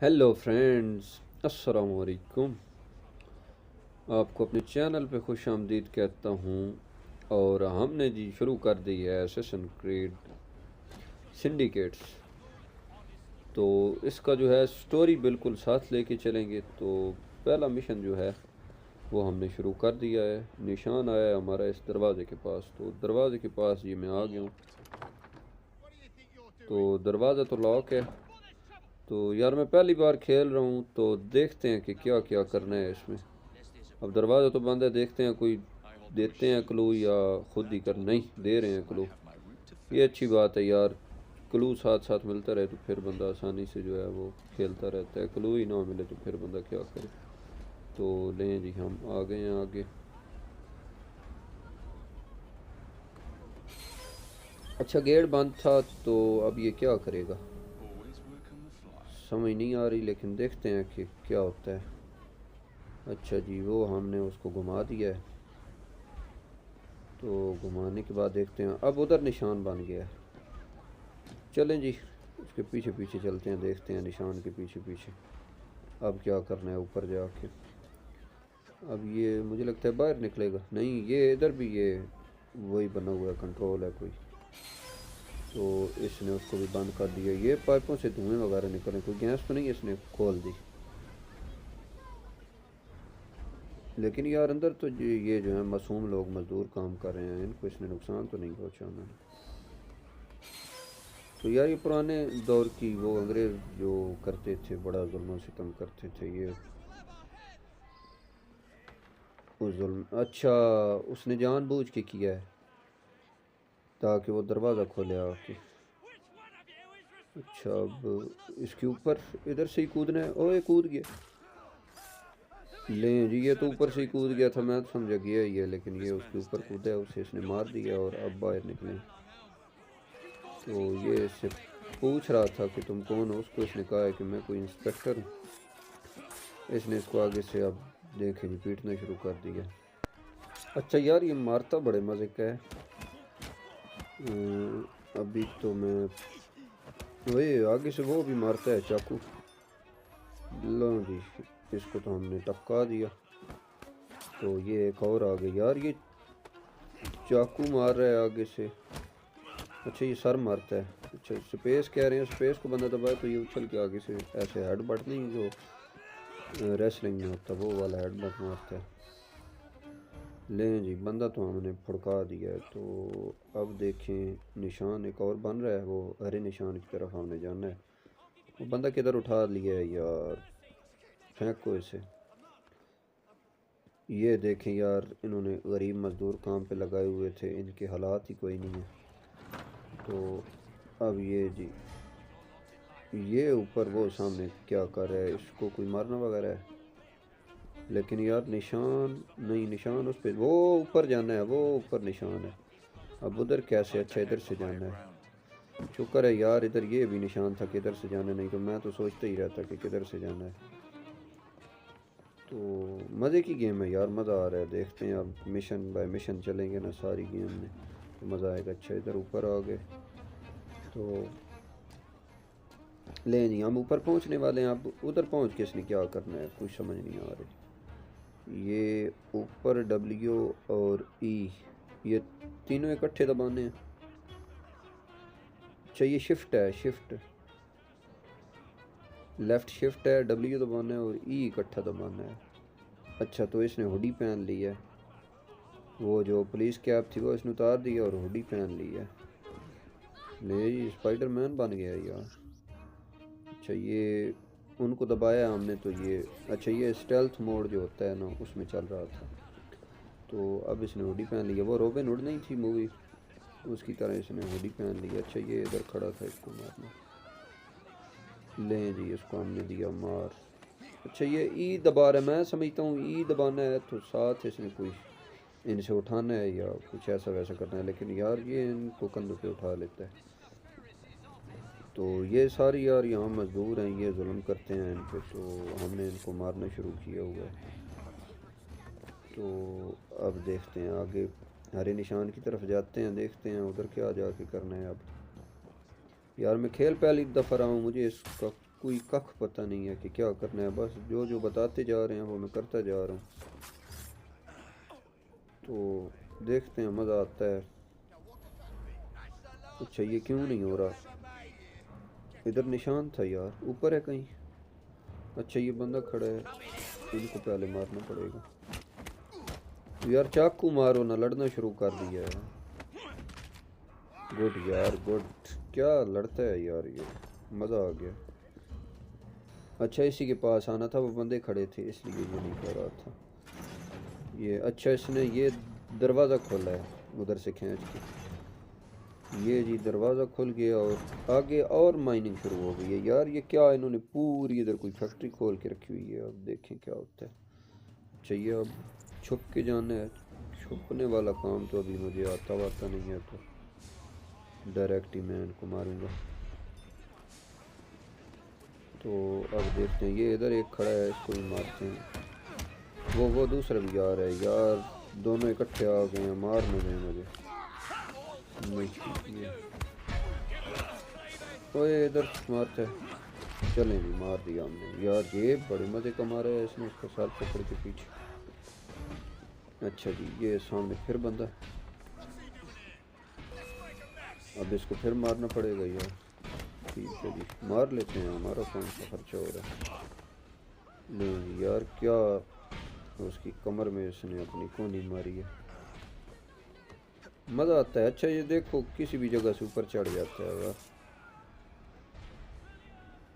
Hello friends, अस्सलाम वालेकुम। आपको अपने चैनल पे खुश आमदीद कहता हूँ। और हमने जी शुरू कर दी है एसेसन क्रीड सिंडिकेट्स। तो इसका जो है स्टोरी बिल्कुल साथ लेके चलेंगे। तो पहला मिशन जो है वो हमने शुरू कर दिया है। निशान आया है हमारा इस दरवाज़े के पास। तो दरवाज़े के पास ये मैं आ गया हूँ। तो दरवाज़ा तो लॉक है। तो यार मैं पहली बार खेल रहा हूँ, तो देखते हैं कि क्या क्या करना है इसमें। अब दरवाज़ा तो बंद है, देखते हैं कोई देते हैं क्लू या खुद ही कर। नहीं दे रहे हैं क्लू, ये अच्छी बात है यार। क्लू साथ साथ मिलता रहे तो फिर बंदा आसानी से जो है वो खेलता रहता है। क्लू ही ना मिले तो फिर बंदा क्या करे। तो लें जी, हम आ गए हैं आगे। अच्छा, गेट बंद था तो अब ये क्या करेगा समझ नहीं आ रही, लेकिन देखते हैं कि क्या होता है। अच्छा जी, वो हमने उसको घुमा दिया है। तो घुमाने के बाद देखते हैं, अब उधर निशान बन गया है। चलें जी, उसके पीछे पीछे चलते हैं, देखते हैं निशान के पीछे पीछे अब क्या करना है ऊपर जाके। अब ये मुझे लगता है बाहर निकलेगा। नहीं, ये इधर भी ये वही बना हुआ है, कंट्रोल है कोई। तो इसने उसको भी बंद कर दिया। ये पाइपों से धुएं वगैरह निकल रहे, कोई गैस तो नहीं इसने खोल दी। लेकिन यार अंदर तो ये जो है मासूम लोग मजदूर काम कर रहे हैं, इनको इसने नुकसान तो नहीं पहुँचा उन्होंने। तो यार ये पुराने दौर की वो अंग्रेज़ जो करते थे, बड़ा जुल्म सितम करते थे ये। वो जुल्म, अच्छा, उसने जानबूझ के किया है ताकि वो दरवाज़ा खोले आके। अच्छा, अब इसके ऊपर इधर से ही कूदना है। ओए कूद गया। लें जी, ये तो ऊपर से ही कूद गया था, मैं तो समझा गया ही है, लेकिन ये उसके ऊपर कूदा है, उसे इसने मार दिया और अब बाहर निकले। तो ये इससे पूछ रहा था कि तुम कौन हो। उसको इसने कहा है कि मैं कोई इंस्पेक्टर हूँ। इसने इसको आगे से अब देखें जी पीटना शुरू कर दिया। अच्छा यार, ये मारता बड़े मज़े का है। अभी तो मैं वही आगे से वो भी मारता है चाकू। लो जी, इसको तो हमने टपका दिया। तो ये एक और आ गया यार, ये चाकू मार रहा है आगे से। अच्छा, ये सर मारता है। अच्छा, स्पेस कह रहे हैं, स्पेस को बंदा दबाए तो ये उछल के आगे से ऐसे हेड बट नहीं जो रेसलिंग में होता, वो वाला हेड बट मारता है। लें जी, बंदा तो हमने फड़का दिया है। तो अब देखें निशान एक और बन रहा है, वो हरे निशान की तरफ हमने जाना है। वो बंदा किधर उठा लिया है यार, फेंको इसे। ये देखें यार, इन्होंने गरीब मज़दूर काम पे लगाए हुए थे, इनके हालात ही कोई नहीं है। तो अब ये जी, ये ऊपर वो सामने क्या कर रहा है, इसको कोई मारना वगैरह है। लेकिन यार निशान नहीं, निशान उस पर, वो ऊपर जाना है, वो ऊपर निशान है। अब उधर कैसे? अच्छा, इधर से जाना है। शुक्र है यार, इधर ये भी निशान था कि इधर से जाना, नहीं तो मैं तो सोचता ही रहता कि किधर से जाना है। तो मज़े की गेम है यार, मज़ा आ रहा है। देखते हैं अब मिशन बाय मिशन चलेंगे ना सारी गेम में, तो मज़ा आएगा। अच्छा, इधर ऊपर आ गए। तो ले जी, हम ऊपर पहुंचने वाले हैं। अब उधर पहुंच के इसने क्या करना है कुछ समझ नहीं आ रही। ये ऊपर डब्ल्यू और ई, ये तीनों इकट्ठे दबाने हैं। अच्छा, ये शिफ्ट है, शिफ्ट लेफ़्ट शिफ्ट है, डब्ल्यू दबाना है और ई इकट्ठा दबाना है। अच्छा, तो इसने हुडी पहन ली है। वो जो पुलिस कैप थी वो इसने उतार दी और हुडी पहन ली है। ले, स्पाइडर मैन बन गया यार। अच्छा, ये उनको दबाया हमने तो ये, अच्छा ये स्टेल्थ मोड जो होता है ना उसमें चल रहा था। तो अब इसने हुडी पहन लिया, वो रॉबिन हुड नहीं थी मूवी, उसकी तरह इसने हुडी पहन ली। अच्छा, ये इधर खड़ा था, इसको मारना। लें जी, इसको हमने दिया मार। अच्छा, ये ई दबा रहा है, मैं समझता हूँ ई दबाना है तो साथ इसने कोई इनसे उठाना है या कुछ ऐसा वैसा करना है, लेकिन यार ये इनको कंधों पे उठा लेता है। तो ये सारी यार यहाँ मज़दूर हैं, ये जुल्म करते हैं इन पे, तो हमने इनको मारना शुरू किया हुआ है। तो अब देखते हैं आगे, हरे निशान की तरफ जाते हैं, देखते हैं उधर क्या जाके करना है अब। यार मैं खेल पहली दफ़ा रहा हूँ, मुझे इसका कोई कख पता नहीं है कि क्या करना है, बस जो जो बताते जा रहे हैं वो मैं करता जा रहा हूँ। तो देखते हैं, मज़ा आता है। अच्छा ये क्यों नहीं हो रहा? इधर निशान था यार, ऊपर है कहीं। अच्छा ये बंदा खड़ा है, इनको पहले मारना पड़ेगा। यार चाकू मारो ना, लड़ना शुरू कर दिया है। गुड यार गुड, क्या लड़ता है यार ये, मज़ा आ गया। अच्छा इसी के पास आना था, वो बंदे खड़े थे इसलिए ये नहीं कर रहा था ये। अच्छा इसने ये दरवाज़ा खोला है उधर से खींच के। ये जी दरवाज़ा खुल गया और आगे और माइनिंग शुरू हो गई है। यार ये क्या, इन्होंने पूरी इधर कोई फैक्ट्री खोल के रखी हुई है। अब देखें क्या होता है। चाहिए अब छुप के जाना है। छुपने वाला काम तो अभी मुझे आता वाता नहीं है, तो डायरेक्ट ही मैं इनको मारूंगा। तो अब देखते हैं, ये इधर एक खड़ा है, इसको भी मारते हैं। वो दूसरा भी आ रहा है यार, दोनों इकट्ठे आ गए हैं, मार न गए मुझे। ओए इधर मारते हैं, चलें भी मार दिया हमने। यार ये बड़े मज़े का मारा है इसने, उसका सर पकड़ के पीछे। अच्छा जी ये सामने फिर बंदा, अब इसको फिर मारना पड़ेगा यार। ठीक है जी मार लेते हैं, हमारा कौन सा खर्चा हो रहा है। नहीं यार क्या, उसकी कमर में इसने अपनी कोनी मारी है, मज़ा आता है। अच्छा ये देखो किसी भी जगह से ऊपर चढ़ जाता है यार,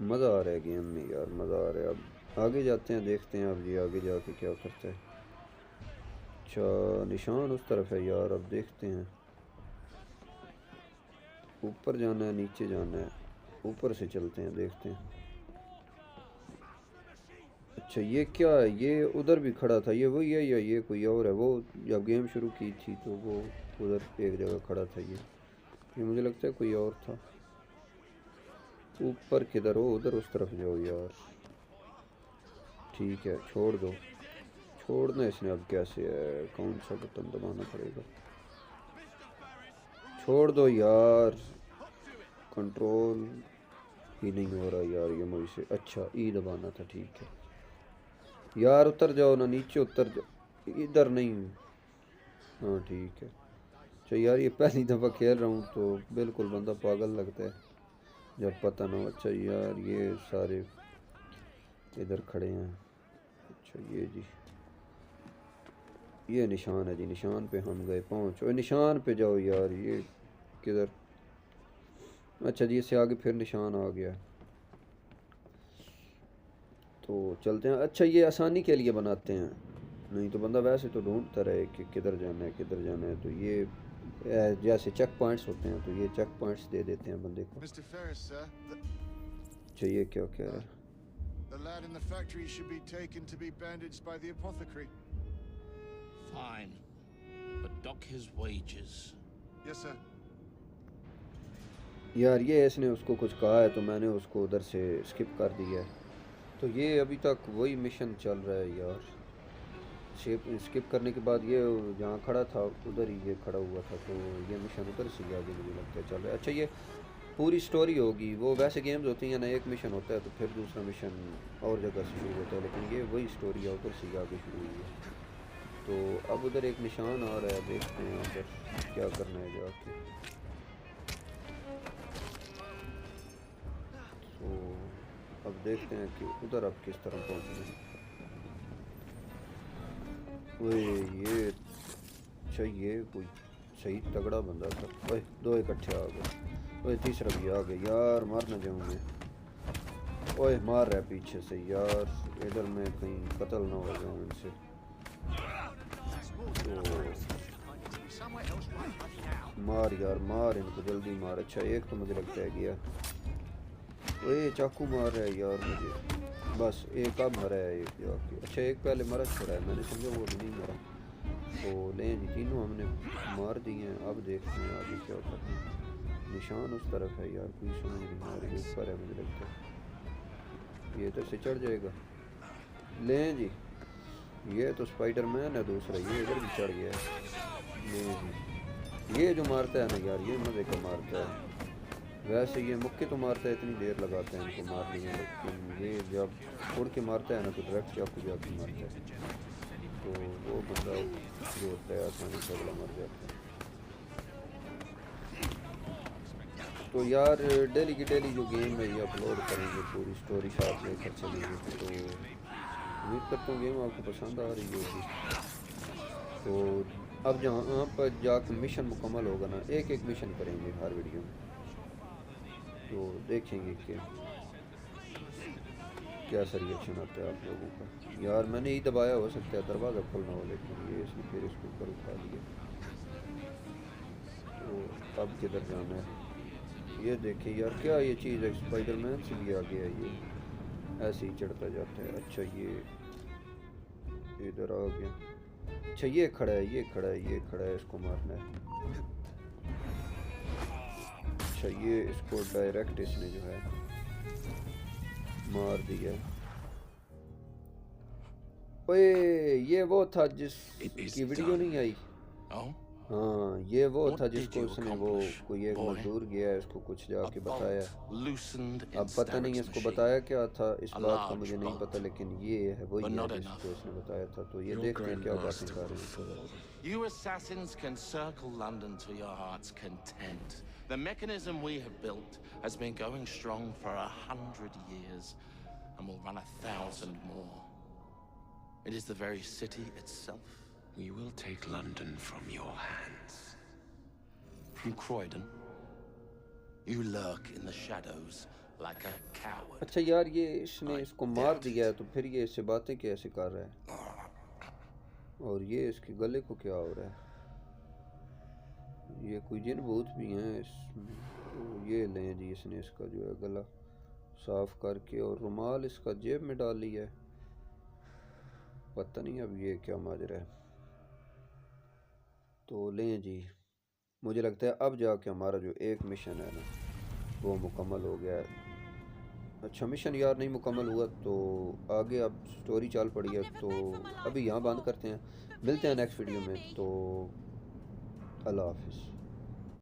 मज़ा आ रहा है गेम में यार, मज़ा आ रहा है। अब आगे जाते हैं, देखते हैं अब ये आगे जाके क्या करता है। अच्छा निशान उस तरफ है यार, अब देखते हैं ऊपर जाना है नीचे जाना है। ऊपर से चलते हैं, देखते हैं। अच्छा ये क्या है, ये उधर भी खड़ा था, ये वही है या ये कोई और है? वो जब गेम शुरू की थी तो वो उधर एक जगह खड़ा था, ये मुझे लगता है कोई और था। ऊपर किधर हो, उधर उस तरफ जाओ यार। ठीक है छोड़ दो, छोड़ना इसने अब कैसे है, कौन सा बटन दबाना पड़ेगा? छोड़ दो यार, कंट्रोल ही नहीं हो रहा यार ये मुझसे। अच्छा ई दबाना था, ठीक है यार। उतर जाओ ना, नीचे उतर जाओ, इधर नहीं। हाँ ठीक है। अच्छा यार ये पहली दफ़ा खेल रहा हूँ तो बिल्कुल बंदा पागल लगता है जब पता ना हो। अच्छा यार ये सारे इधर खड़े हैं। अच्छा ये जी ये निशान है जी, निशान पे हम गए, पहुँचो निशान पे जाओ यार। ये किधर? अच्छा जी इससे आगे फिर निशान आ गया, तो चलते हैं। अच्छा ये आसानी के लिए बनाते हैं, नहीं तो बंदा वैसे तो ढूंढता रहे कि किधर जाना है किधर जाना है। तो ये जैसे चेक पॉइंट्स होते हैं, तो ये चेक पॉइंट्स दे देते हैं बंदे को। अच्छा ये क्या कह रहा है? The lad in the factory should be taken to be bandaged by the apothecary. Fine, but dock his wages. Yes, sir. यार ये इसने उसको कुछ कहा है तो मैंने उसको उधर से स्किप कर दिया है। तो ये अभी तक वही मिशन चल रहा है यार। स्किप करने के बाद ये जहाँ खड़ा था उधर ही ये खड़ा हुआ था, तो ये मिशन उधर से आगे मुझे लगता है चल रहा है। अच्छा ये पूरी स्टोरी होगी, वो वैसे गेम्स होती हैं ना, एक मिशन होता है तो फिर दूसरा मिशन और जगह से शुरू होता है, लेकिन ये वही स्टोरी है, उधर से आगे शुरू हुई है। तो अब उधर एक निशान आ रहा है, देखते हैं उधर क्या करना है जाके। तो अब देखते हैं कि उधर अब किस तरह पहुँचना है। ओए ये अच्छा ये कोई सही तगड़ा बंदा था। ओए दो इकट्ठे आ गए, ओए तीसरा भी आ गया यार, मार ना जाऊँ मैं। ओए मार रहा है पीछे से यार, इधर मैं कहीं कत्ल ना हो जाऊँ इनसे। तो मार यार मार, इनको जल्दी मार। अच्छा एक तो मुझे लगता है गया। ओए चाकू मार रहा है यार मुझे, बस एक अब मरा है एक जाके। अच्छा एक पहले मरा छोड़ा है, मैंने समझा वो भी नहीं मरा। तो लें जी तीनों हमने मार दिए हैं। अब देखते हैं आगे क्या करना है। निशान उस तरफ है यार, कोई समझ नहीं आ रही, ऊपर है मुझे लगता है। ये इधर से चढ़ जाएगा। लें जी ये तो स्पाइडरमैन है दूसरा, ये इधर भी चढ़ गया है। लें जी ये जो मारता है ना यार, ये मज़े का मारता है। वैसे ये मुक्के तो मारता है, इतनी देर लगाता है इनको मारने में, लेकिन ये जब उड़ के मारता है ना तो डायरेक्ट चाकू जाके मारता है, तो वो बंदा जो होता है आसानी से अगला मर जाता है। तो यार डेली की डेली जो गेम है ये अपलोड करेंगे, पूरी स्टोरी साथ लेकर चलेंगे, तो उम्मीद करता हूँ गेम आपको पसंद आ रही होगी। तो अब जहाँ पर जाकर मिशन मुकम्मल होगा ना, एक एक मिशन करेंगे हर वीडियो में, तो देखेंगे कि कैसा रिएक्शन आता है आप लोगों का। यार मैंने ही दबाया, हो सकता है दरवाज़ा खोलना हो, लेकिन ये इसने फिर इसको ऊपर उठा लिया। तो अब किधर जाना है ये देखिए यार, क्या ये चीज़ है, स्पाइडरमैन से भी आगे है ये, ऐसे ही चढ़ता जाता है। अच्छा ये इधर आ गया, अच्छा ये खड़ा है, ये खड़ा है, ये खड़ा है, इसको मारना है। अच्छा ये इसको डायरेक्ट इसने जो है मार दिया। ओए ये वो था जिसकी वीडियो नहीं आई। Oh? हाँ ये वो What था did जिसको you उसने वो accomplish, कोई एक boy? मजदूर गया है, इसको कुछ A जाके बताया। bolt loosened in अब पता नहीं Starrick's इसको machine. बताया क्या था, इस A बात का large मुझे नहीं bolt, पता, लेकिन ये है वही but है not जिसको enough. इसने बताया था। तो ये Your देखते हैं क्या बातें grandmaster कर रहे was हैं। old. You assassins can circle London to your heart's content. The mechanism we have built has been going strong for 100 years, and will run 1,000 more. It is the very city itself. We will take London from your hands. From Croydon, you lurk in the shadows like a coward. अच्छा यार ये इसने इसको मार दिया है, तो फिर ये इससे बातें कैसे कर रहा है, और ये इसके गले को क्या हो रहा है, ये कोई जिन भूत भी हैं इसमें। तो ये लें जी, इसने इसका जो है गला साफ करके और रुमाल इसका जेब में डाल लिया है। पता नहीं अब ये क्या माजरा है। तो लें जी, मुझे लगता है अब जाके हमारा जो एक मिशन है ना वो मुकम्मल हो गया है। अच्छा मिशन यार नहीं मुकम्मल हुआ, तो आगे अब स्टोरी चाल पड़ी है, तो अभी यहाँ बंद करते हैं, मिलते हैं नेक्स्ट वीडियो में। तो अल्लाह हाफिज़।